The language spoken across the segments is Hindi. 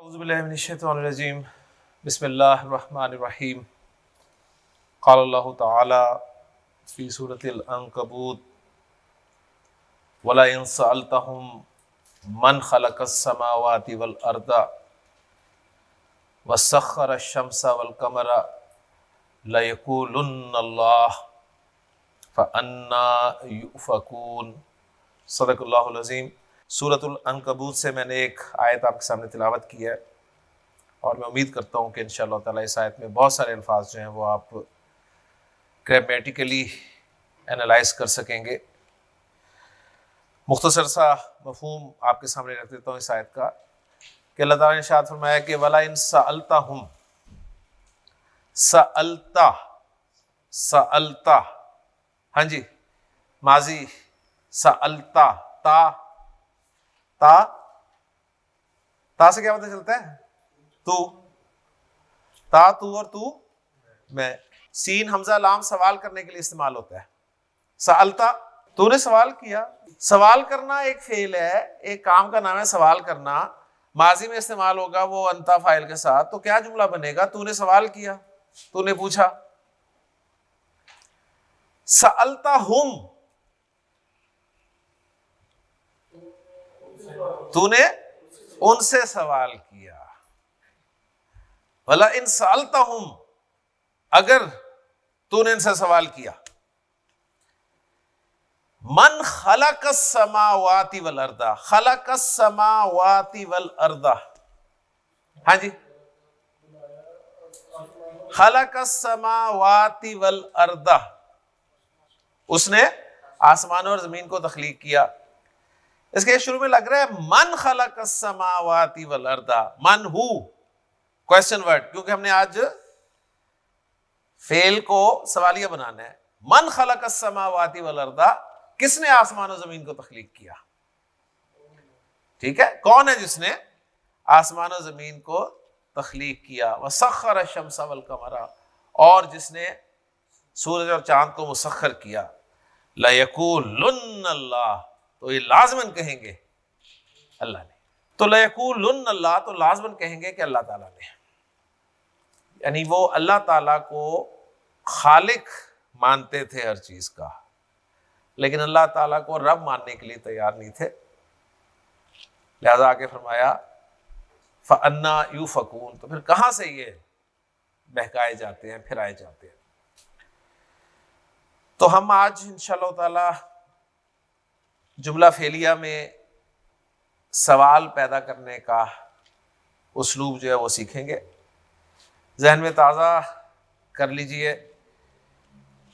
औज़ुबिल्लाहिमिनश्शैतानिर्रजीम बिस्मिल्लाहिर्रहमानिर्रहीम क़ालल्लाहु तआला फ़ी सूरतिल अन्कबूत वला इन सअल्तहुम मन ख़लक़स समावाति वल अर्दा वसख़्ख़रश शम्सा वल क़मरा लयक़ूलुन्नल्लाह फ़अन्ना युफ़कून। सदक़ल्लाहुल अज़ीम। सूरतुल अन्कबूत से मैंने एक आयत आपके सामने तिलावत की है और मैं उम्मीद करता हूँ कि इंशाअल्लाह ताला इस आयत में बहुत सारे अल्फाज जो हैं वो आप ग्रामेटिकली एनालाइज कर सकेंगे। मुख्तसर सा मफ़हूम आपके सामने रख देता हूँ इस आयत का कि अल्लाह ताला ने इरशाद फरमाया कि वला इन सअल्तहुम, सअल्ता सअल्ता, हाँ जी, माजी सअल्ता, ता से क्या पता चलता है? तू, ता तू और तू मैं। सीन हमजा लाम सवाल करने के लिए इस्तेमाल होता है। सअल्ता, तूने सवाल किया। सवाल करना एक फेल है, एक काम का नाम है सवाल करना। माजी में इस्तेमाल होगा वो अंता फाइल के साथ, तो क्या जुमला बनेगा? तूने सवाल किया, तूने पूछा। सअल्ता हुम, तूने उनसे सवाल किया। वला इन सअल्तहुम, अगर तूने इनसे सवाल किया। मन खलक़स समावाति वल अर्दा, खलक़स समावाति वल अर्दा, हाँ जी, खलक़स समावाति वल अर्दा, उसने आसमान और जमीन को तख्लीक किया। इसके शुरू में लग रहा है मन खलक़स समावाति वल अर्दा, मन हु, क्वेश्चन वर्ड, क्योंकि हमने आज फेल को सवालिया बनाना है। मन खलक़स समावाति वल अर्दा, किसने आसमान और जमीन को तख्लीक किया? ठीक है, कौन है जिसने आसमान और जमीन को तख्लीक किया? वसख़्ख़र शम्सा वल क़मरा, और जिसने सूरज और चांद को मुसख्खर किया। लयक़ूलुन्नल्लाह, तो ये लाज़िमन कहेंगे अल्लाह ने। तो लयक़ूलुन्नल्लाह, तो लाज़िमन कहेंगे कि अल्लाह ताला ने, यानी वो अल्लाह ताला को खालिक मानते थे हर चीज का, लेकिन अल्लाह ताला को रब मानने के लिए तैयार नहीं थे। लिहाजा आगे फरमाया फ़अन्ना युफ़कून, तो फिर कहां से ये बहकाए जाते हैं, फिराए जाते हैं। तो हम आज इंशाअल्लाह ताला जुमला फेलिया में सवाल पैदा करने का उस्लूब जो है वो सीखेंगे। जहन में ताज़ा कर लीजिए,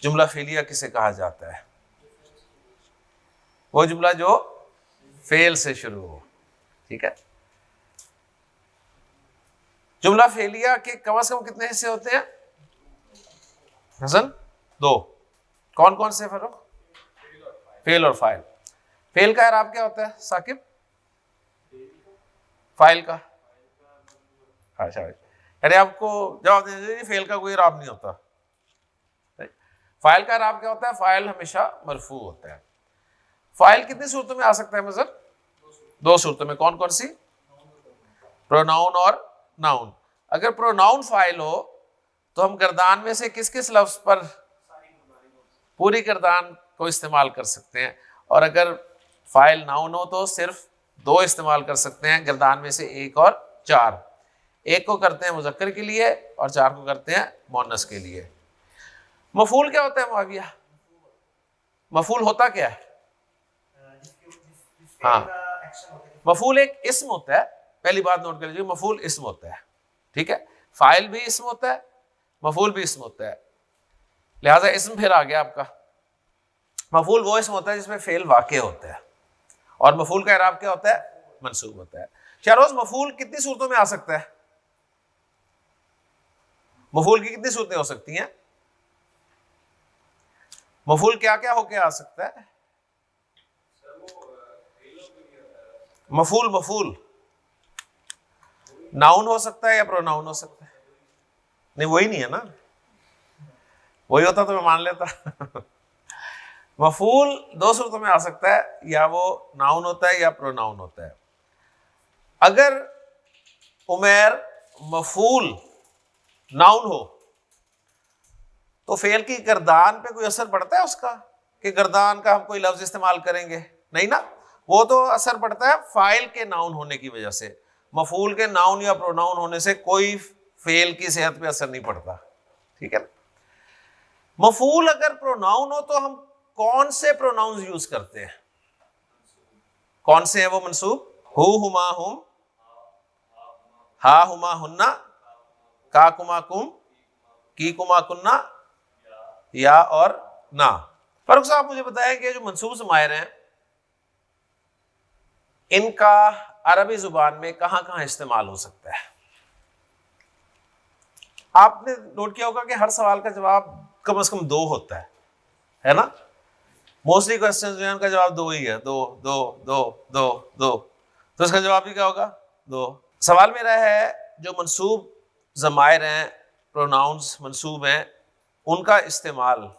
जुमला फेलिया किसे कहा जाता है? वो जुमला जो फेल से शुरू हो। ठीक है, जुमला फेलिया के कम से कम कितने हिस्से होते हैं हसन? दो। कौन कौन से फर्क? फेल और फाइल। फेल का इराब क्या होता है साकिब? फाइल का? अच्छा, अरे आपको जवाब देना चाहिए, फेल का कोई इराब नहीं होता। फाइल का इराब क्या होता है? फाइल हमेशा मरफू होता है। फाइल कितनी सूरतों में आ सकता है मजर? दो सूरतों में। कौन कौन सी? प्रोनाउन और नाउन। अगर प्रोनाउन फाइल हो तो हम गर्दान में से किस किस लफ्ज पर पूरी गर्दान को इस्तेमाल कर सकते हैं, और अगर फाइल नाउन हो तो सिर्फ दो इस्तेमाल कर सकते हैं गर्दान में से, एक और चार। एक को करते हैं मुज़क्कर के लिए और चार को करते हैं मुअन्नस के लिए। मफूल क्या होता है मुआविया? मफूल होता क्या है? हाँ, मफूल एक इस्म होता है। पहली बात नोट कर लीजिए, मफूल इस्म होता है। ठीक है, फाइल भी इस्म होता है, मफूल भी इस्म होता है। लिहाजा इस्म फिर आ गया आपका। मफूल वो इस्म होता है जिसमें फेल वाक़े होता है, और मफूल का इराब क्या होता है? मंसूब होता है। शहरोज, मफूल कितनी सूरतों में आ सकता है? मफूल की कितनी सूरतें हो सकती हैं? मफूल क्या क्या होके आ सकता है? मफूल नाउन हो सकता है या प्रोनाउन हो सकता है? नहीं, वही नहीं है ना। वही होता तो मैं मान लेता। मफूल दो सूरतों में आ सकता है, या वो नाउन होता है या प्रोनाउन होता है। अगर उमैर मफूल नाउन हो तो फेल की गर्दान पे कोई असर पड़ता है उसका, कि गर्दान का हम कोई लफ्ज इस्तेमाल करेंगे? नहीं ना, वो तो असर पड़ता है फाइल के नाउन होने की वजह से। मफूल के नाउन या प्रोनाउन होने से कोई फेल की सेहत पे असर नहीं पड़ता, ठीक है ना। मफूल अगर प्रोनाउन हो तो हम कौन से प्रोनाउंस यूज करते हैं? कौन से हैं वो मंसूब? हु हुमा हुम, हा हुमा हुन्ना, का कुमा कुम, की कुमा कुन्ना, या और ना। फरूख साहब मुझे बताएं कि जो मंसूब ज़माइर हैं इनका अरबी जुबान में कहां कहां इस्तेमाल हो सकता है? आपने नोट किया होगा कि हर सवाल का जवाब कम से कम दो होता है ना। मोस्टली क्वेश्चंस जो है उनका जवाब दो ही है, दो दो दो दो दो, तो इसका जवाब भी क्या होगा? दो। सवाल मेरा है जो मंसूब ज़माइर हैं, प्रोनाउंस मंसूब हैं, उनका इस्तेमाल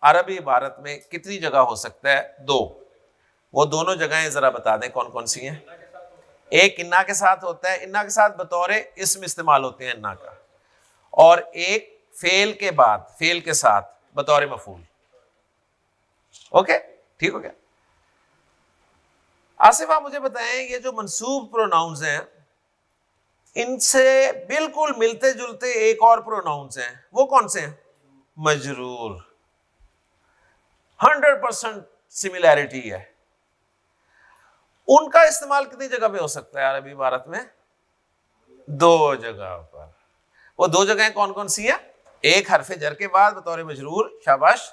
अरबी इबारत में कितनी जगह हो सकता है? दो। वो दोनों जगहें जरा बता दें कौन कौन सी हैं। एक इन्ना के साथ होता है, इन्ना के साथ बतौर इस्म इस्तेमाल होते हैं इन्ना का, और एक फेल के बाद, फेल के साथ बतौर मफूल। ओके, ठीक हो गया। आसिफ आप मुझे बताएं ये जो मंसूब प्रोनाउंस हैं इनसे बिल्कुल मिलते जुलते एक और प्रोनाउंस हैं, वो कौन से हैं? मजरूर। 100% सिमिलैरिटी है। उनका इस्तेमाल कितनी जगह पे हो सकता है अरबी इबारत में? दो जगह पर। वो दो जगहें कौन कौन सी है? एक हरफ जर के बाद बतौर मजरूर, शाबाश।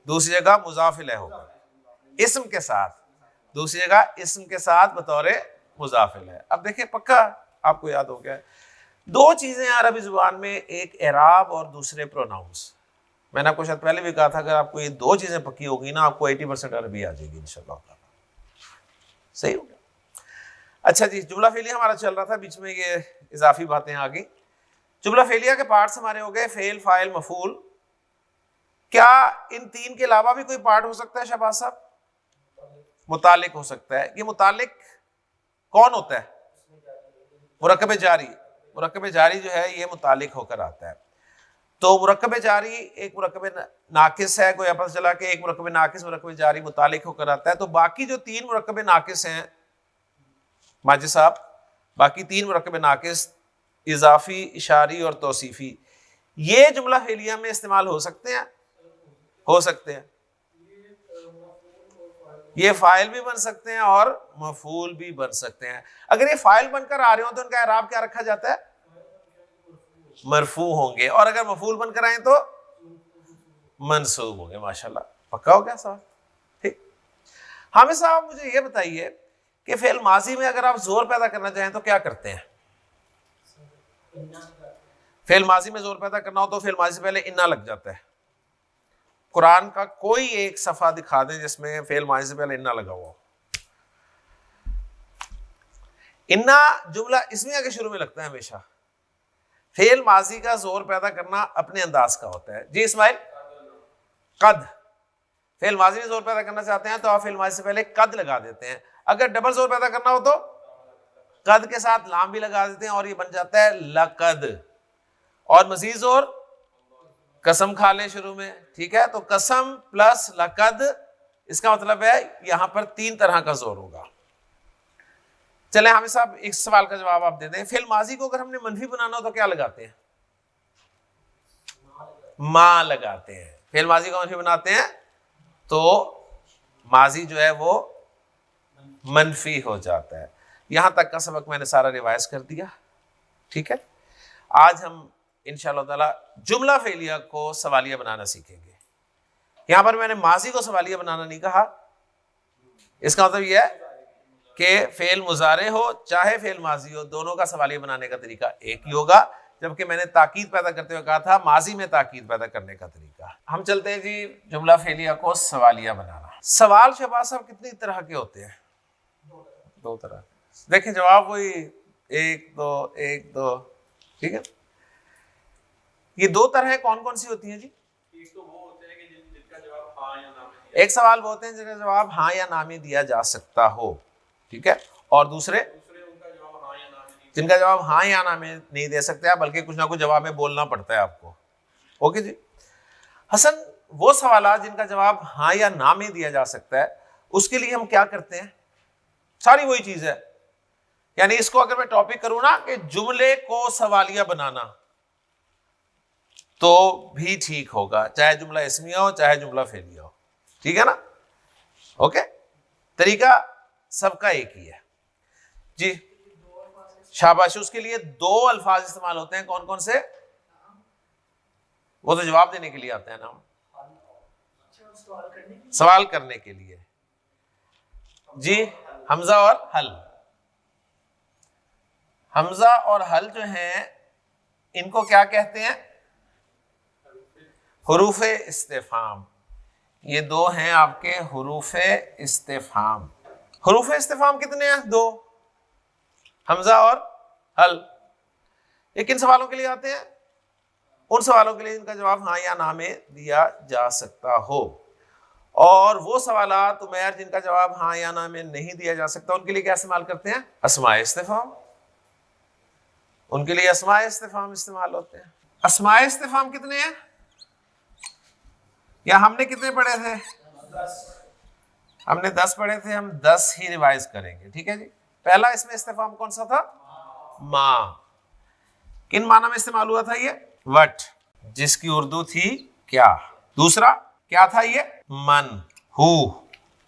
दूसरी जगह मुजाफ इलैह होगा इस्म के साथ, दूसरी जगह इस्म के साथ बतौर मुजाफ इलैह। अब देखिए पक्का आपको याद हो गया, दो चीजें अरबी जुबान में, एक एराब और दूसरे प्रोनाउंस। मैंने आपको शायद पहले भी कहा था अगर आपको ये दो चीजें पक्की होगी ना आपको 80% अरबी आ जाएगी इंशाल्लाह। सही हो गया। अच्छा जी, जुमला फेलिया हमारा चल रहा था, बीच में ये इजाफी बातें आ गई। जुमला फेलिया के पार्ट्स हमारे हो गए फेल, फाइल, मफूल। क्या इन तीन के अलावा भी कोई पार्ट हो सकता है शहबाज साहब? मुतालिक हो सकता है। ये मुतालिक कौन होता है? मुरक्कब जारी। मुरक्कब जारी जो है ये मुतालिक होकर आता है। तो मुरक्कब जारी एक मुरक्कब नाकिस है, कोई पता चला कि एक मुरक्कब नाकिस मुरक्कब जारी मुतालिक होकर आता है। तो बाकी जो तीन मुरक्कब नाकिस हैं माजिद साहब, बाकी तीन मुरक्कब नाकिस इजाफी, इशारी और तौसीफी, ये जुमला फेलिया में इस्तेमाल हो सकते हैं? हो सकते हैं। ये फाइल भी बन सकते हैं और मफूल भी बन सकते हैं। अगर ये फाइल बनकर आ रहे हो तो उनका एराब क्या रखा जाता है? मरफू होंगे, और अगर मफूल बनकर आए तो मंसूब होंगे। माशाल्लाह, पक्का हो गया सवाल? ठीक। हामिद साहब मुझे ये बताइए कि फेल माजी में अगर आप जोर पैदा करना चाहें तो क्या करते हैं? फेल माजी में जोर पैदा करना हो तो फेल माजी से पहले इन्ना लग जाता है। कुरान का कोई एक सफा दिखा दें जिसमें फेल माजी से पहले इन्ना लगा हुआ। इन्ना जुमला इसमें आगे शुरू में लगता है हमेशा। फेल माजी का जोर पैदा करना अपने अंदाज का होता है। जी इस्माइल, कद। फेल माजी में जोर पैदा करना चाहते हैं तो आप फेल माजी से पहले कद लगा देते हैं। अगर डबल जोर पैदा करना हो तो कद के साथ लाम भी लगा देते हैं और ये बन जाता है लकद। और मजीद जोर कसम खा लें शुरू में, ठीक है? तो कसम प्लस लकद, इसका मतलब है यहां पर तीन तरह का जोर होगा। चले हामिद साहब एक सवाल का जवाब आप दे दें। फेल माजी को अगर हमने मनफी बनाना हो तो क्या लगाते हैं? मां लगाते हैं। फेल माजी को मनफी बनाते हैं तो माजी जो है वो मनफी हो जाता है। यहां तक का सबक मैंने सारा रिवाइज कर दिया, ठीक है? आज हम इंशाअल्लाह ताला जुमला फेलिया को सवालिया बनाना सीखेंगे। यहां पर मैंने माजी को सवालिया बनाना नहीं कहा। इसका मतलब यह है कि फेल मुजारे हो चाहे फेल माजी हो, दोनों का सवालिया बनाने का तरीका एक ही होगा। जबकि मैंने ताकीद पैदा करते हुए कहा था माजी में ताकीद पैदा करने का तरीका। हम चलते हैं जी जुमला फेलिया को सवालिया बनाना। सवाल शहबाज साहब कितनी तरह के होते हैं? दो तरह। देखिए जवाब वही एक दो एक दो, ठीक है? ये दो तरह कौन कौन सी होती हैं जी? एक तो वो होते हैं कि जिनका जवाब हाँ या ना में, एक सवाल वो होते हैं जिनका जवाब हाँ या ना में दिया जा सकता हो, ठीक है? और दूसरे उनका जवाब हाँ या ना में नहीं जिनका जवाब हाँ या ना में नहीं दे सकते आप, बल्कि कुछ ना कुछ जवाब में बोलना पड़ता है आपको। ओके जी। हसन, वो सवाल जिनका जवाब हाँ या ना में दिया जा सकता है, उसके लिए हम क्या करते हैं? सारी वही चीज है। यानी इसको अगर मैं टॉपिक करूं ना कि जुमले को सवालिया बनाना, तो भी ठीक होगा, चाहे जुमला इसमिया हो चाहे जुमला फेलिया हो। ठीक है ना? ओके, तरीका सबका एक ही है जी। शाबाश। उसके लिए दो अल्फाज इस्तेमाल होते हैं, कौन कौन से? वो तो जवाब देने के लिए आते हैं ना, सवाल करने के लिए जी। हमजा और हल। हमजा और हल जो हैं, इनको क्या कहते हैं? हुरूफे इस्तिफाम। ये दो हैं आपके हुरूफे इस्तिफाम। हुरूफे इस्तिफाम कितने हैं? दो, हमजा और हल। ये किन सवालों के लिए आते हैं? उन सवालों के लिए जिनका जवाब हाँ या ना में दिया जा सकता हो। और वो सवालात उमैर जिनका जवाब हाँ या ना में नहीं दिया जा सकता, उनके लिए क्या इस्तेमाल करते हैं? अस्माए इस्तिफाम। उनके लिए अस्माए इस्तिफाम इस्तेमाल होते हैं। अस्माए इस्तिफाम कितने हैं? या हमने कितने पढ़े थे? 10। हमने 10 पढ़े थे, हम 10 ही रिवाइज करेंगे। ठीक है जी। पहला इसमें इस्तिफाम कौन सा था? माँ। किन माना में इस्तेमाल हुआ था ये? वट, जिसकी उर्दू थी क्या। दूसरा क्या था ये? मन। हु,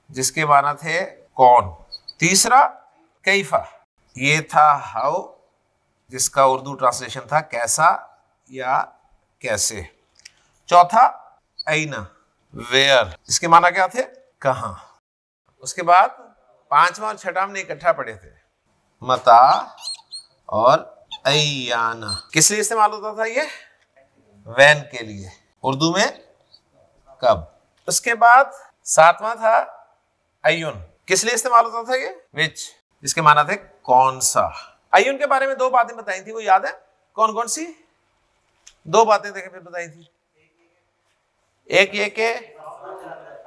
जिसके माना थे कौन। तीसरा कैफा, ये था हाउ, जिसका उर्दू ट्रांसलेशन था कैसा या कैसे। चौथा ऐना, वेयर, इसके माना क्या थे? कहां। उसके बाद पांचवा और छठा हमने इकट्ठा पढ़े थे, मता और ऐयाना। किस लिए इस्तेमाल होता था ये? वैन के लिए, उर्दू में कब। उसके बाद सातवां था अय्युन। किस लिए इस्तेमाल होता था ये? विच, जिसके माना थे कौन सा। अय्युन के बारे में दो बातें बताई थी, वो याद है? कौन कौन सी दो बातें देखे फिर बताई थी? एक ये कि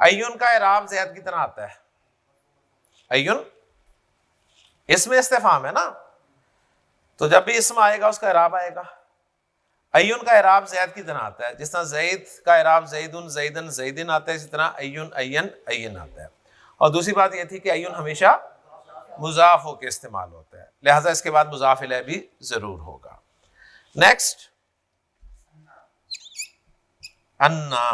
अय्युन का इराब ज़ैद की तरह आता है। अय्युन इसमें इस्तिफाम है ना, तो जब भी इसम आएगा उसका इराब आएगा। अय्युन का इराब ज़ैद की तरह आता है, जिस तरह ज़ैद का इराब ज़ैदुन ज़ैदन ज़ैदिन आता है, इसी तरह अय्युन अय्यन अय्यन आता है। और दूसरी बात यह थी कि अय्युन हमेशा मुज़ाफ होकर इस्तेमाल होता है, लिहाजा इसके बाद मुज़ाफ इलैह भी जरूर होगा। Next Anna.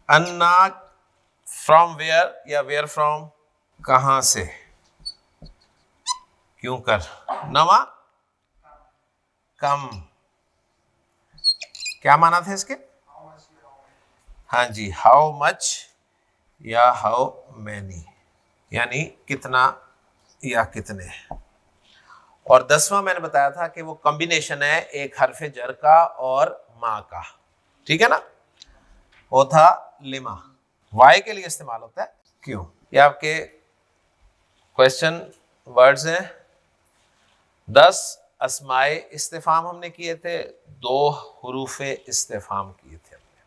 Anna from where या वेयर फ्रॉम, कहां से, क्यों कर। नवा कम, क्या माना थे इसके? हाँ जी, हाउ मच या हाउ मैनी, यानी कितना या कितने। और 10वां मैंने बताया था कि वो कॉम्बिनेशन है एक हरफ जर का और माँ का। ठीक है ना? वो था लिमा, वाई के लिए इस्तेमाल होता है, क्यों। ये आपके क्वेश्चन वर्ड्स हैं। 10 अस्माए इस्तिफाम हमने किए थे, 2 हुरूफे इस्तिफाम किए थे हमने।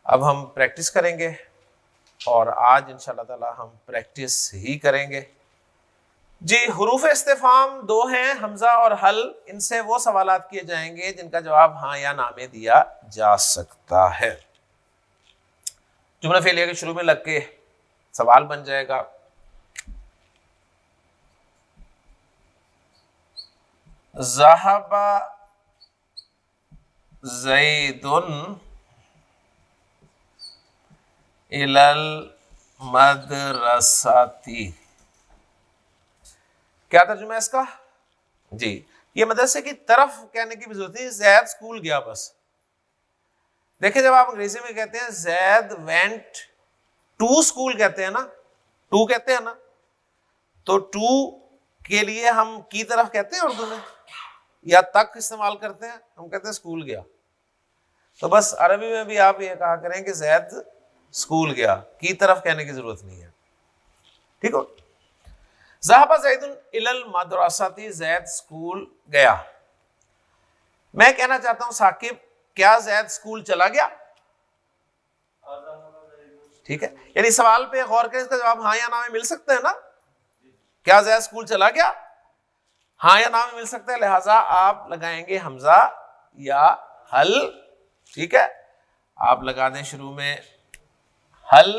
अब हम प्रैक्टिस करेंगे, और आज इंशाल्लाह ताला हम प्रैक्टिस ही करेंगे जी। हुरूफ इस्तिफाम 2 हैं, हमजा और हल। इनसे वो सवालात किए जाएंगे जिनका जवाब हाँ या ना में दिया जा सकता है। जुमला फेलिया के शुरू में लग के सवाल बन जाएगा। ज़हबा ज़ैदुन इलल मदरसाती। क्या तर्जुमा है इसका जी? ये मदरसे की तरफ कहने की भी जरूरत नहीं, ज़ैद स्कूल गया बस। देखिए, जब आप अंग्रेजी में कहते हैं ज़ैद वेंट टू स्कूल कहते हैं ना, टू कहते हैं ना, तो टू के लिए हम की तरफ कहते हैं उर्दू में, या तक इस्तेमाल करते हैं, हम कहते हैं स्कूल गया। तो बस अरबी में भी आप ये कहा करें कि ज़ैद स्कूल गया, की तरफ कहने की जरूरत नहीं है। ठीक हो? ज़हबा ज़ैदुन इलल मदरसाती, ज़ैद स्कूल गया। मैं कहना चाहता हूं साकिब, क्या ज़ैद स्कूल चला गया? ठीक है, यानी सवाल पे गौर करें, इसका जवाब हाँ या ना में मिल सकता है ना। क्या जैद स्कूल चला गया? हाँ या ना में मिल सकता है, लिहाजा आप लगाएंगे हमजा या हल। ठीक है, आप लगा दें शुरू में हल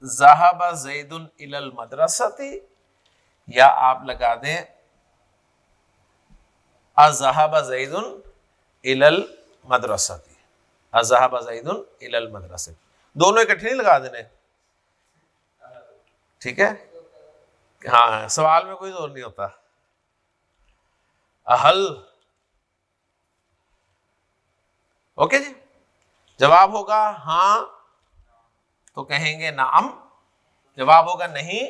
ज़हाबा ज़ैदुन इलल मदरसती, या आप लगा दें अज़हाबा ज़ैदुन इलल मदरसती, अज़हाबा ज़ैदुन इलल मदरसती। दोनों इकट्ठे नहीं लगा देने, ठीक है? हाँ, सवाल में कोई जोर नहीं होता। अहल, ओके जी। जवाब होगा हाँ तो कहेंगे नाम, जवाब होगा नहीं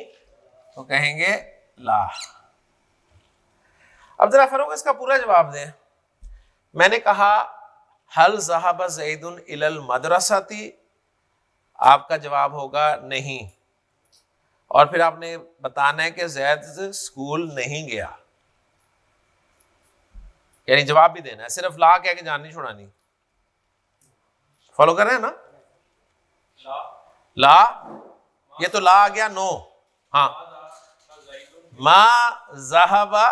तो कहेंगे ला। अब जरा फरूक इसका पूरा जवाब दें। मैंने कहा हल ज़हाबा ज़ैदुन इलल मदरसती, आपका जवाब होगा नहीं, और फिर आपने बताना है कि ज़ैद स्कूल नहीं गया, यानी जवाब भी देना है, सिर्फ ला कह के जान नहीं छुड़ानी। फॉलो कर रहे हैं ना? ला, ये तो ला आ गया नो। हाँ, मा ज़हाबा,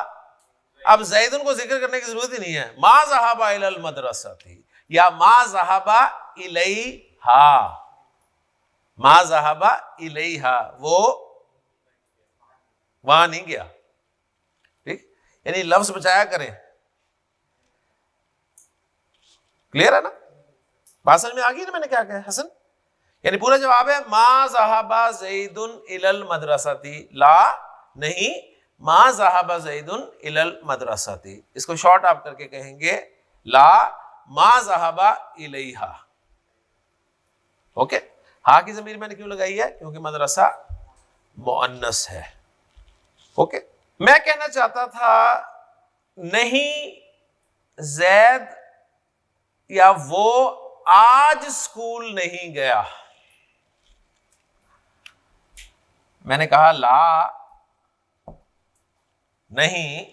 अब ज़ैदुन को जिक्र करने की जरूरत ही नहीं है। मा ज़हाबा इलल मदरसती या मा ज़हाबा इलैहा, मा ज़हाबा इलैहा, वो वहां नहीं गया। ठीक, यानी लफ्ज बचाया करें। क्लियर है ना? बात समझ में आ गई ना मैंने क्या कहा हसन? यानी पूरा जवाब है मा ज़हाबा ज़ैदुन इलल मदरसती, ला नहीं, मा ज़हाबा ज़ैदुन इलल मदरसती। इसको शॉर्ट आप करके कहेंगे ला मा ज़हाबा इलैहा। ओके, हा की ज़मीर मैंने क्यों लगाई है? क्योंकि मदरसा मुअन्नस है। ओके, मैं कहना चाहता था नहीं ज़ैद या वो आज स्कूल नहीं गया। मैंने कहा ला नहीं,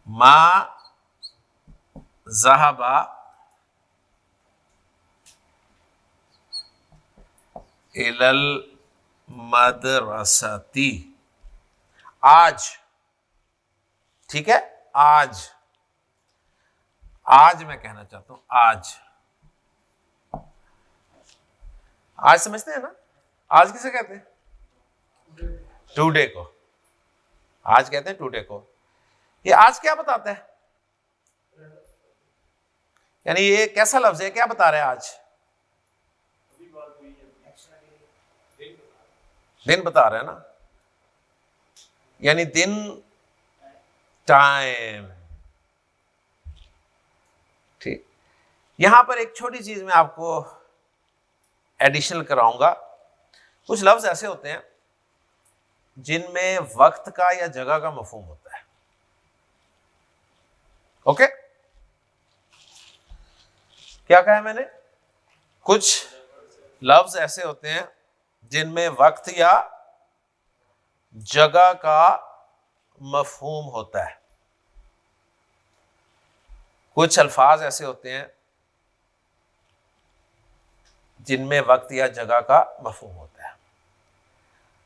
मा ज़हाबा इलल मदरसती, आज। ठीक है, आज, आज मैं कहना चाहता हूं आज। आज समझते हैं ना? आज किसे कहते हैं? टुडे को। आज कहते हैं टुडे को। ये आज क्या बताता है? यानी ये कैसा लफ्ज है, क्या बता रहा है? आज दिन बता रहा है ना, यानी दिन, टाइम। ठीक, यहां पर एक छोटी चीज मैं आपको एडिशनल कराऊंगा। कुछ लफ्ज ऐसे होते हैं जिनमें वक्त का या जगह का मफहूम होता है। ओके, क्या कहा है मैंने? कुछ लफ्ज ऐसे होते हैं जिनमें वक्त या जगह का मफहूम होता है। कुछ अल्फाज ऐसे होते हैं जिनमें वक्त या जगह का मफहूम होता है।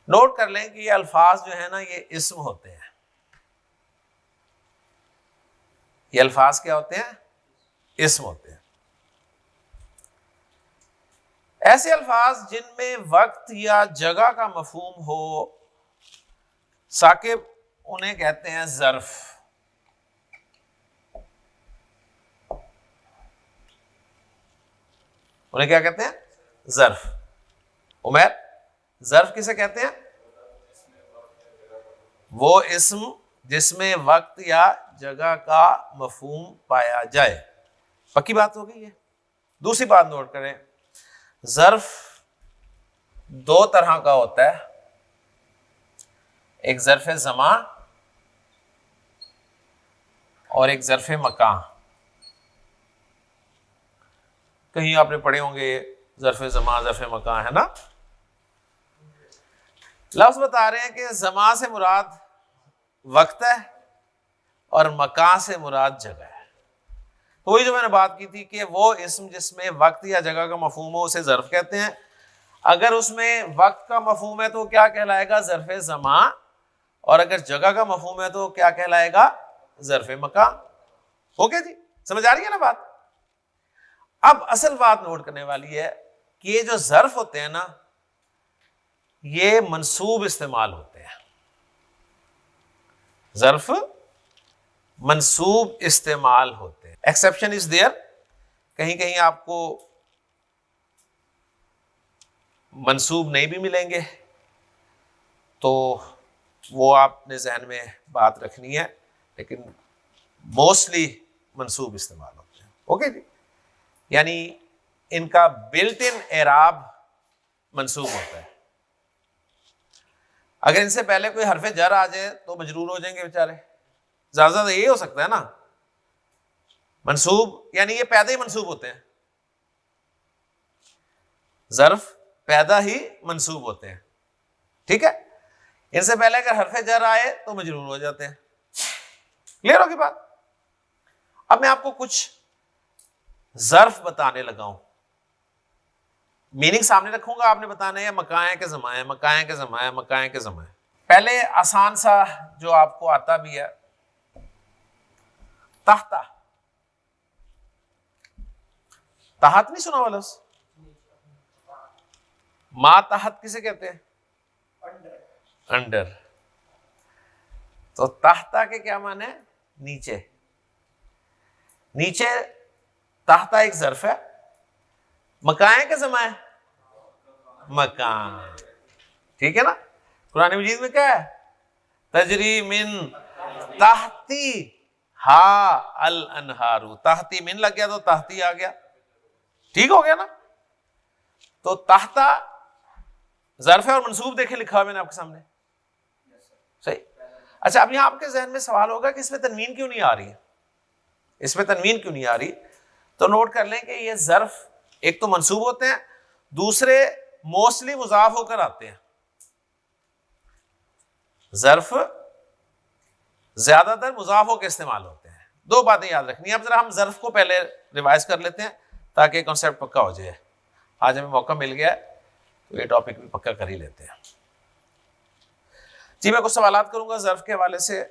नोट कर लें कि ये अल्फाज जो है ना, ये इस्म होते हैं। ये अल्फाज क्या होते हैं? इस्म होते हैं। ऐसे अल्फाज जिनमें वक्त या जगह का मफहूम हो, साकिब, उन्हें कहते हैं ज़र्फ। उन्हें क्या कहते हैं? ज़र्फ। उमर, ज़र्फ किसे कहते हैं? वो इस्म जिसमें वक्त या जगह का मफहूम पाया जाए। पक्की बात हो गई है। दूसरी बात नोट करें, ज़र्फ दो तरह का होता है, एक ज़र्फ़ ज़मा और एक ज़र्फ़ मकान। कहीं आपने पढ़े होंगे ज़र्फ़ ज़मा ज़र्फ़ मकान, है ना? लफ्ज़ बता रहे हैं कि ज़मा से मुराद वक्त है और मकान से मुराद जगह है। तो वही जो मैंने बात की थी कि वो इस्म जिसमें वक्त या जगह का मफहूम हो उसे ज़र्फ कहते हैं, अगर उसमें वक्त का मफहूम है तो क्या कहलाएगा? ज़र्फ़ ज़मा। और अगर जगह का मफहूम है तो क्या कहलाएगा? ज़र्फ़ मकान। ओके जी, समझ आ रही है ना बात? अब असल बात नोट करने वाली है कि ये जो ज़र्फ होते हैं ना, ये मंसूब इस्तेमाल होते हैं। ज़र्फ मंसूब इस्तेमाल होते हैं। एक्सेप्शन इज देयर, कहीं कहीं आपको मंसूब नहीं भी मिलेंगे, तो वो आपने जहन में बात रखनी है, लेकिन मोस्टली मंसूब इस्तेमाल होते हैं। ओके जी, यानी इनका बिल्ट इन एराब मंसूब होता है। अगर इनसे पहले कोई हरफ जर आ जाए तो मजरूर हो जाएंगे बेचारे। ज्यादा यही हो सकता है ना, मंसूब यानी ये पैदा ही मंसूब होते हैं। ज़र्फ पैदा ही मंसूब होते हैं, ठीक है। इनसे पहले अगर हरफ जर आए तो मजरूर हो जाते हैं। क्लियर होगी बात? अब मैं आपको कुछ ज़र्फ बताने लगा हूं, मीनिंग सामने रखूंगा, आपने बताना है मकाए के ज़माए, मकाए के ज़माए, मकाए के ज़माए। पहले आसान सा जो आपको आता भी है, तहता। तहत नहीं सुना वाला? मा तहत किसे कहते हैं? अंडर। तो तहता के क्या माने? नीचे। नीचे तहता एक ज़र्फ है। मकाए के ज़माए, मकान, ठीक है ना। कुरान मजीद में क्या है? तजरी मिन ताहती हा अल अनहारू। ताहती मिन लग गया तो ताहती आ गया, ठीक हो गया ना। तो ताहता ज़र्फ है और मंसूब देखे लिखा हुआ मैंने आपके सामने, सही। अच्छा, अब यहां आपके जहन में सवाल होगा कि इसमें तनवीन क्यों नहीं आ रही है? इसमें तनवीन क्यों नहीं आ रही? तो नोट कर लें कि ये ज़र्फ एक तो मंसूब होते हैं, दूसरे मोस्टली मुजाफ होकर आते हैं। ज़र्फ ज्यादातर मुजाफ होकर इस्तेमाल होते हैं। दो बातें याद रखनी है। अब जरा हम ज़र्फ को पहले रिवाइज कर लेते हैं ताकि कॉन्सेप्ट पक्का हो जाए। आज हमें मौका मिल गया है तो ये टॉपिक भी पक्का कर ही लेते हैं। जी, मैं कुछ सवालात करूंगा ज़र्फ के हवाले से।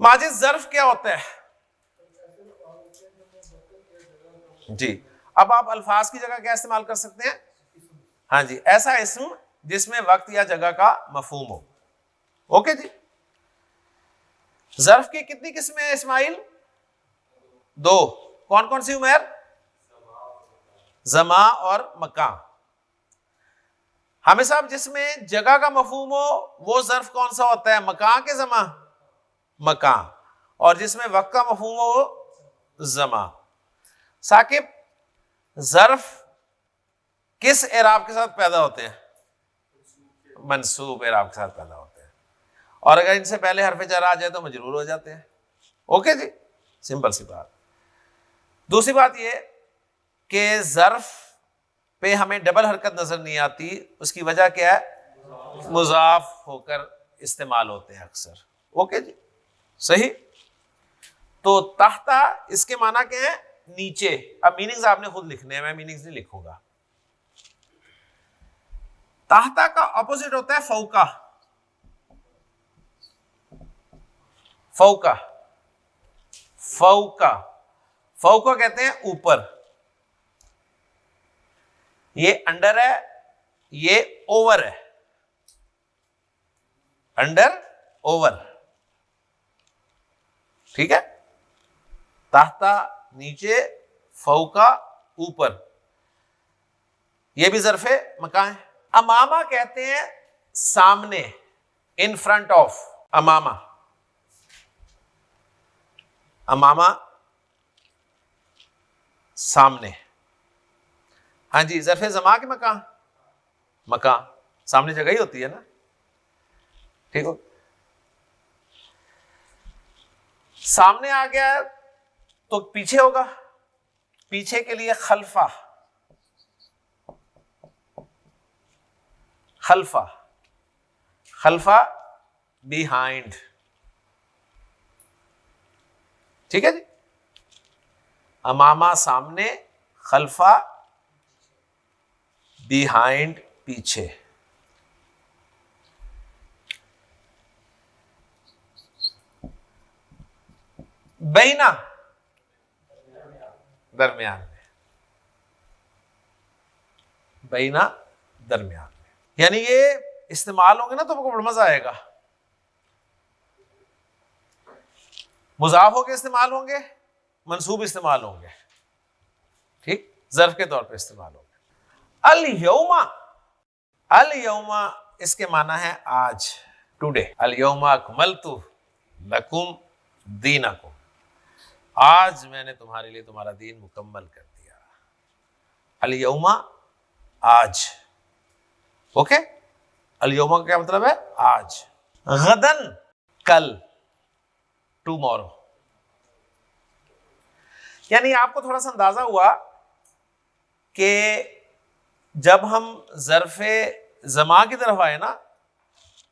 माजिद, ज़र्फ क्या होता है? जी, अब आप अल्फाज की जगह क्या इस्तेमाल कर सकते हैं? हाँ जी, ऐसा इस्म जिसमें वक्त या जगह का मफहूम हो। ओके जी। ज़र्फ की कितनी किस्में हैं इस्माइल? दो। कौन कौन सी उमैर? ज़मा और मकान। हमें साहब जिसमें जगह का मफहूम हो वो ज़र्फ कौन सा होता है? मकान के ज़मा, मकान। और जिसमें वक्त का मफहूम हो वो ज़मा। साकिब, ज़र्फ किस एराब के साथ पैदा होते हैं? मंसूब एराब के साथ पैदा होते हैं। और अगर इनसे पहले हरफ जर आ जाए तो मजरूर हो जाते हैं। ओके जी, सिंपल सी बात। दूसरी बात ये कि ज़र्फ पे हमें डबल हरकत नजर नहीं आती, उसकी वजह क्या है? मुजाफ होकर इस्तेमाल होते हैं अक्सर। ओके जी, सही। तो तहता इसके माना क्या है? नीचे। अब मीनिंग्स आपने खुद लिखने हैं, मैं मीनिंग्स नहीं लिखूंगा। तहता का ऑपोजिट होता है फौका। फौका, फौका, फौका कहते हैं ऊपर। ये अंडर है, ये ओवर है। अंडर, ओवर, ठीक है। तहता नीचे, फौका ऊपर। ये भी ज़र्फ़े मकान है। अमामा कहते हैं सामने, इन फ्रंट ऑफ। अमामा, अमामा सामने। हाँ जी, ज़र्फ़े ज़मा के मकान, मकान सामने जगह ही होती है ना, ठीक हो। सामने आ गया तो पीछे होगा, पीछे के लिए खल्फा, खल्फा, खल्फा बिहाइंड, ठीक है जी। अमामा सामने, खल्फा बिहाइंड पीछे, बैना दरमियान में, बैना दरमियान में। यानी ये इस्तेमाल होंगे ना तो आपको बड़ा मजा आएगा। मुजाफ होके इस्तेमाल होंगे, मंसूब इस्तेमाल होंगे, ठीक, ज़र्फ के तौर पे इस्तेमाल होंगे। अल यौमा, अल यौमा इसके माना है आज, टुडे। अल यौमा अकमलतु लकुम दीनकुम, आज मैंने तुम्हारे लिए तुम्हारा दीन मुकम्मल कर दिया। अल यौमा आज, ओके। अल यौमा का क्या मतलब है? आज। गदन कल, टुमारो। यानी आपको थोड़ा सा अंदाजा हुआ कि जब हम ज़र्फ़े ज़मा की तरफ आए ना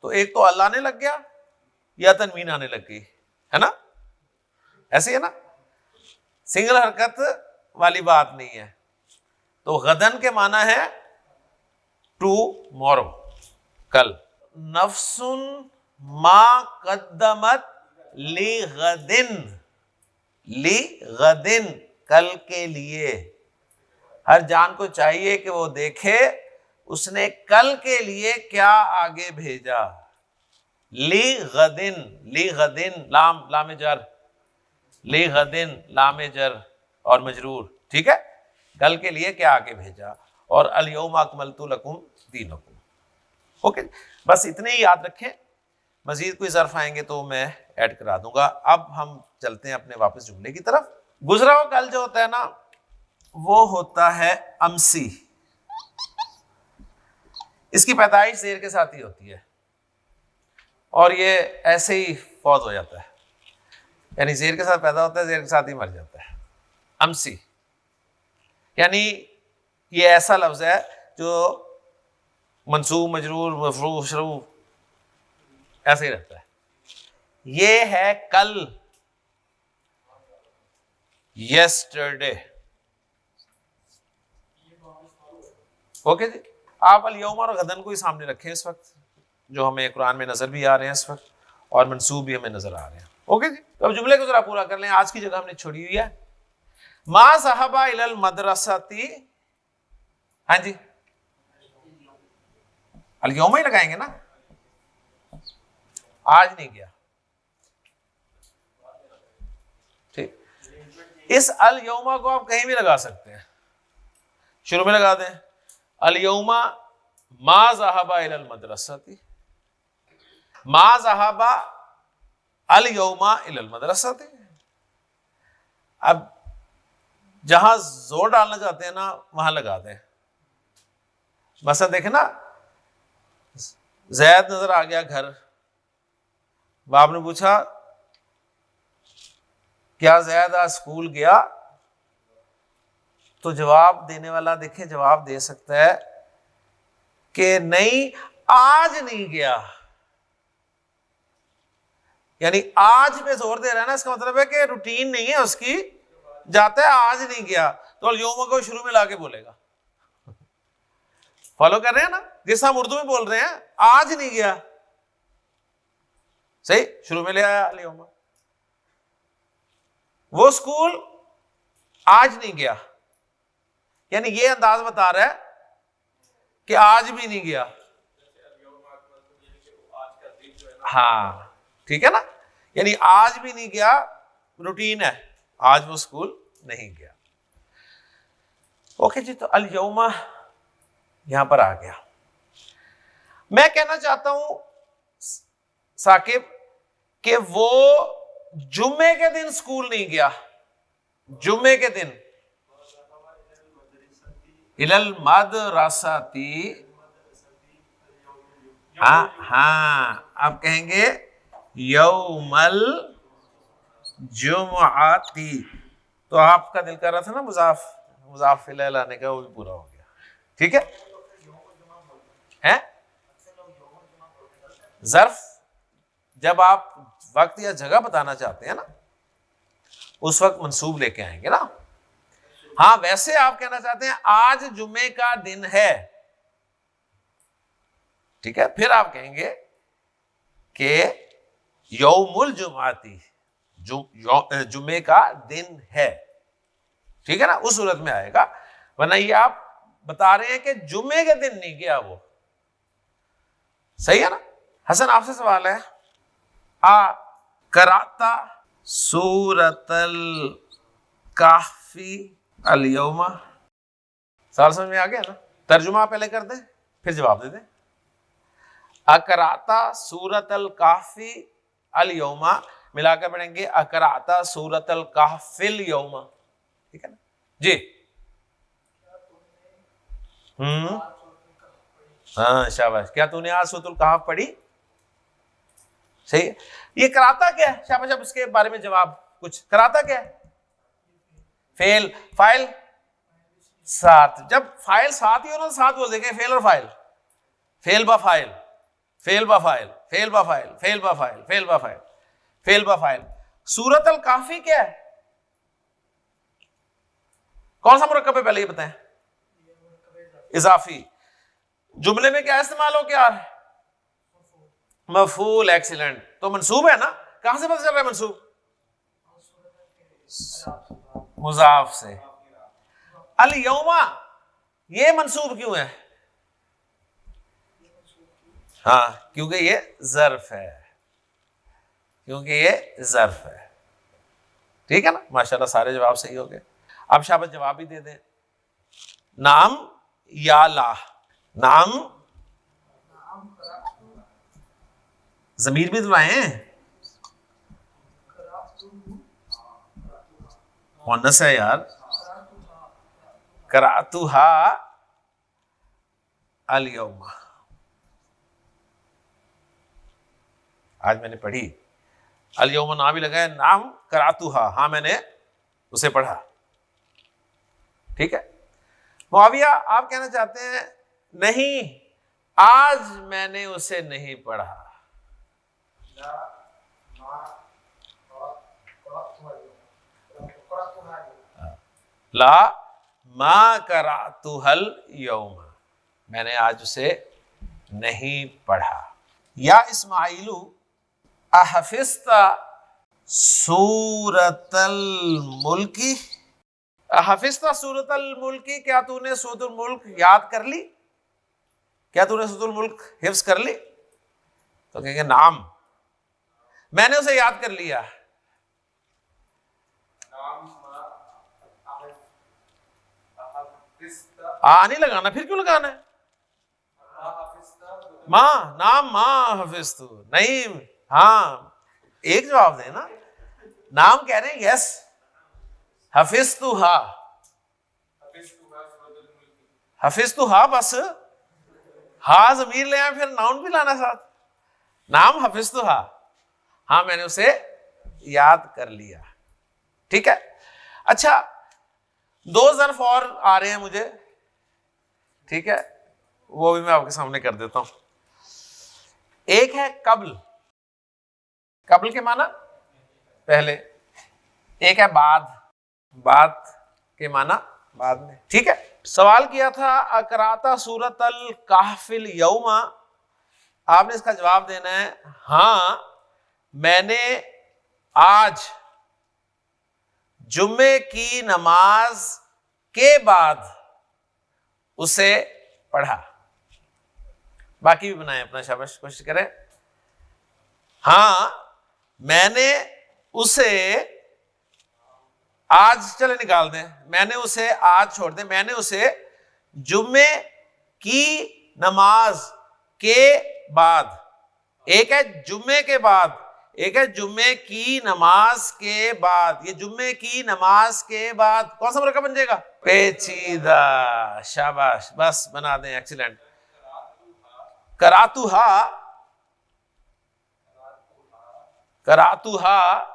तो एक तो अल्लाह आने लग गया या तनवीन आने लग गई, है ना? ऐसे है ना, सिंगल हरकत वाली बात नहीं है। तो गदन के माना है टू मोरो, कल। नफ्सुन मा कद्दमत ली गदिन, ली गदिन कल के लिए। हर जान को चाहिए कि वो देखे उसने कल के लिए क्या आगे भेजा। ली गदिन, ली गदिन, लाम लामे जर, ली गदिन लामे जर और मजरूर, ठीक है, कल के लिए क्या आगे भेजा। और अल यौमा अकमलतु लकुम दीनकुम, ओके। बस इतने ही याद रखें, मजीद कोई ज़र्फ आएंगे तो मैं ऐड करा दूंगा। अब हम चलते हैं अपने वापस जुमले की तरफ। गुजरा हुआ कल जो होता है ना वो होता है अमसी। इसकी पैदाइश ज़ेर के साथ ही होती है और ये ऐसे ही फौत हो जाता है, यानी ज़ेर के साथ पैदा होता है, ज़ेर के साथ ही मर जाता है। अमसी यानी ये ऐसा लफ्ज़ है जो मंसूब मजरूर मफरूफ शरूफ ऐसे ही रहता है। ये है कल, यस्टरडे, ओके जी। आप अल यौम और गदन को ही सामने रखें इस वक्त, जो हमें कुरान में नजर भी आ रहे हैं इस वक्त और मंसूब भी हमें नजर आ रहे हैं, ओके जी। तो अब जुमले को जरा पूरा कर लें। आज की जगह हमने छोड़ी हुई है मा ज़हबा इलल मदरसती, हाँ जी, अल यौम ही लगाएंगे ना, आज नहीं गया, ठीक। इस अल यौमा को आप कहीं भी लगा सकते हैं, शुरू में लगा दें अल यौमा मा ज़हबा इलल मदरसती, मा ज़हबा अल यौमा इलल मदरसती। अब जहां जोर डालना चाहते हैं ना वहां लगा दें। मसला देखें ना, जैद नजर आ गया घर, बाप ने पूछा क्या जैद आज स्कूल गया, तो जवाब देने वाला देखें जवाब दे सकता है कि नहीं आज नहीं गया, यानी आज पे जोर दे रहा है ना, इसका मतलब है कि रूटीन नहीं है उसकी, जाता है आज नहीं गया तो यौमा को शुरू में लाके बोलेगा। फॉलो कर रहे हैं ना, जैसा हम उर्दू में बोल रहे हैं आज नहीं गया, सही, शुरू में ले आया यौमा। वो स्कूल आज नहीं गया, यानी ये अंदाज बता रहा है कि आज भी नहीं गया। हाँ ठीक है ना, यानी आज भी नहीं गया, रूटीन है, आज वो स्कूल नहीं गया। ओके जी, तो अल यौमा यहां पर आ गया। मैं कहना चाहता हूं साकिब कि वो जुम्मे के दिन स्कूल नहीं गया, जुम्मे के दिन इलल मदरसती, हाँ आप कहेंगे यौमल जुमआती, तो आपका दिल कर रहा था ना मुजाफ इलैहि लाने का, वो भी पूरा हो गया, ठीक है। हैं ज़र्फ जब आप वक्त या जगह बताना चाहते हैं ना उस वक्त मंसूब लेके आएंगे ना। हाँ वैसे आप कहना चाहते हैं आज जुम्मे का दिन है ठीक है, फिर आप कहेंगे कि यौमुल जुमाती, जुमे का दिन है, ठीक है ना, उस सूरत में आएगा। वरना ये आप बता रहे हैं कि जुमे के दिन नहीं गया वो, सही है ना। हसन आपसे सवाल है, आ कराता सूरतल काफी अल यौमा, सवाल समझ में आ गया ना। तर्जुमा पहले कर दें फिर जवाब दे दें। अकराता सूरतल काफी अल यौमा, मिलाकर पढ़ेंगे अकराता सूरतल काफिल यौमा, ठीक है ना जी। हाँ शाबाश, क्या तूने आज सूरतुल कहफ पढ़ी, सही है। ये कराता क्या है, शाबाश, अब इसके बारे में जवाब कुछ, कराता क्या है, फेल, फाइल साथ, जब फाइल साथ ही हो ना साथ बोल देंगे, फेल और फाइल, फेल बा फाइल, फेल बा फाइल, फेल बा फाइल, फेल बा फाइल, फेल बा फाइल, फेल बा फाइल। सूरत अल काफी क्या है, कौन सा मुरक्कब है पहले ये बताएं, इजाफी। जुमले में क्या इस्तेमाल हो गया, मफूल, एक्सीलेंट। तो मंसूब है ना, कहां से पता चल रहा है मंसूब, मुजाफ से। अल यौमा ये मंसूब क्यों है, हाँ क्योंकि ये ज़र्फ है, क्योंकि ये ज़र्फ है, ठीक है ना। माशाल्लाह सारे जवाब सही हो गए। अब शाबाश जवाब भी दे दें, नाम या ला, नाम ज़मीर भी दिलवाए, मुन्नस है यार, करातुहा अल यौमा, आज मैंने पढ़ी, अल यौमा नाम भी लगा है, नाम करातुहा, हाँ मैंने उसे पढ़ा, ठीक है। मुआविया आप कहना चाहते हैं नहीं आज मैंने उसे नहीं पढ़ा, ला मा करातुहल यौमा, मैंने आज उसे नहीं पढ़ा। या इस्माइलू अहफिज़ता सूरतल मुल्की, अहफिज़ता सूरतल मुल्की, क्या तूने सूरतुल मुल्क याद कर ली, क्या तूने सूरतुल मुल्क हिफ्ज़ कर ली, तो कहेंगे नाम, मैंने उसे याद कर लिया। नहीं लगाना, फिर क्यों लगाना है, माँ, नाम माँ हफिज़तु, नहीं, हाँ एक जवाब देना, नाम कह रहे हैं, यस, हफिज़तु हा, हफिज़तु हा, बस हा ज़मीर ले आए, फिर नाउन भी लाना साथ, नाम हफिज़तु हा, हाँ मैंने उसे याद कर लिया, ठीक है। अच्छा, दो ज़र्फ और आ रहे हैं मुझे, ठीक है, वो भी मैं आपके सामने कर देता हूं। एक है कब्ल, कब्ल के माना पहले, एक है बाद, बाद के माना बाद में, ठीक है। सवाल किया था अकराता सूरत अल काफिल यौमा, आपने इसका जवाब देना है हाँ मैंने आज जुम्मे की नमाज के बाद उसे पढ़ा। बाकी भी बनाए अपना, शाबाश, कोशिश करें। हाँ मैंने उसे आज, चले निकाल दें, मैंने उसे आज छोड़ दें, मैंने उसे जुम्मे की नमाज के बाद, एक है जुम्मे के बाद, एक है जुम्मे की नमाज के बाद, ये जुम्मे की नमाज के बाद कौन सा मुरक्कब बन जाएगा, पेचीदा, शाबाश, बस बना दें, एक्सीलेंट। करातुहा, करातुहा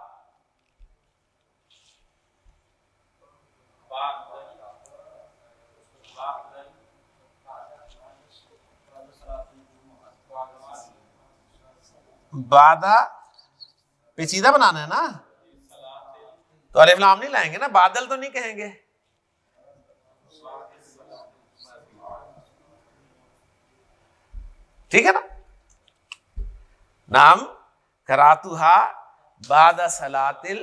बादा, पेचीदा बनाना है ना, तो अलिफ लाम नहीं लाएंगे ना, बादल तो नहीं कहेंगे, ठीक है ना। नाम करातुहा बादा सलातिल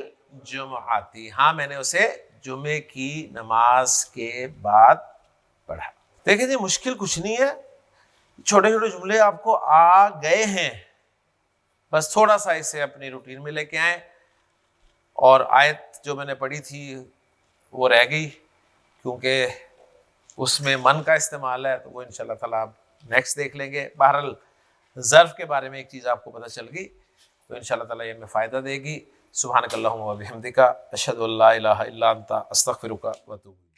जुमआती, हाँ मैंने उसे जुमे की नमाज के बाद पढ़ा। देखिए जी मुश्किल कुछ नहीं है, छोटे छोटे जुमले आपको आ गए हैं, बस थोड़ा सा इसे अपनी रूटीन में लेके आए। और आयत जो मैंने पढ़ी थी वो रह गई क्योंकि उसमें मन का इस्तेमाल है, तो वो इंशाल्लाह ताला आप नेक्स्ट देख लेंगे। बहरहाल ज़र्फ़ के बारे में एक चीज़ आपको पता चल गई तो इंशाल्लाह ताला ये हमें फ़ायदा देगी। सुब्हानकल्लाहुम्मा व बिहम्दिका अशहदु अल्ला इलाहा इल्ला अंता अस्तगफिरुका व अतूबु इलैक।